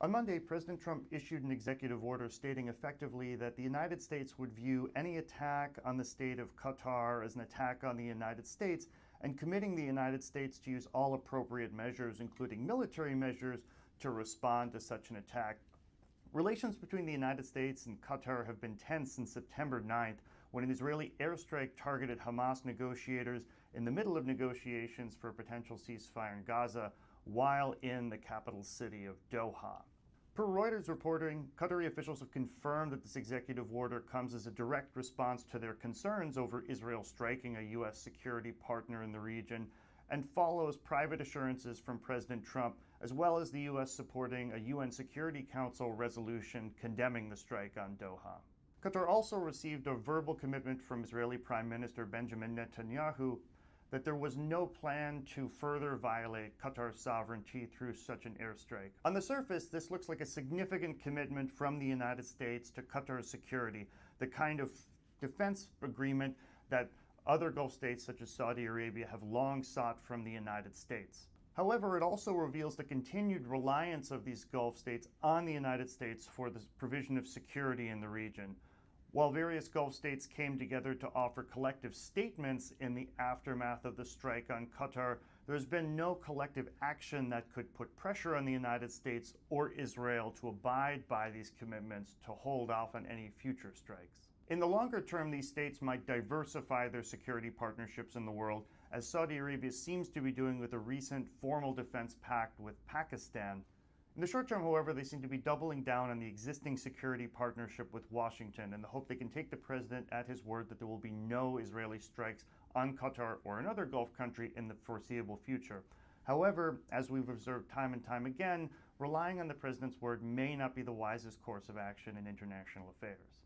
On Monday, President Trump issued an executive order stating effectively that the United States would view any attack on the state of Qatar as an attack on the United States, and committing the United States to use all appropriate measures, including military measures, to respond to such an attack. Relations between the United States and Qatar have been tense since September 9th, when an Israeli airstrike targeted Hamas negotiators in the middle of negotiations for a potential ceasefire in Gaza, while in the capital city of Doha. Per Reuters reporting, Qatari officials have confirmed that this executive order comes as a direct response to their concerns over Israel striking a U.S. security partner in the region, and follows private assurances from President Trump, as well as the U.S. supporting a UN Security Council resolution condemning the strike on Doha. Qatar also received a verbal commitment from Israeli Prime Minister Benjamin Netanyahu that there was no plan to further violate Qatar's sovereignty through such an airstrike. On the surface, this looks like a significant commitment from the United States to Qatar's security, the kind of defense agreement that other Gulf states such as Saudi Arabia have long sought from the United States. However, it also reveals the continued reliance of these Gulf states on the United States for the provision of security in the region. While various Gulf states came together to offer collective statements in the aftermath of the strike on Qatar, there's been no collective action that could put pressure on the United States or Israel to abide by these commitments to hold off on any future strikes. In the longer term, these states might diversify their security partnerships in the world, as Saudi Arabia seems to be doing with a recent formal defense pact with Pakistan. In the short term, however, they seem to be doubling down on the existing security partnership with Washington in the hope they can take the president at his word that there will be no Israeli strikes on Qatar or another Gulf country in the foreseeable future. However, as we've observed time and time again, relying on the president's word may not be the wisest course of action in international affairs.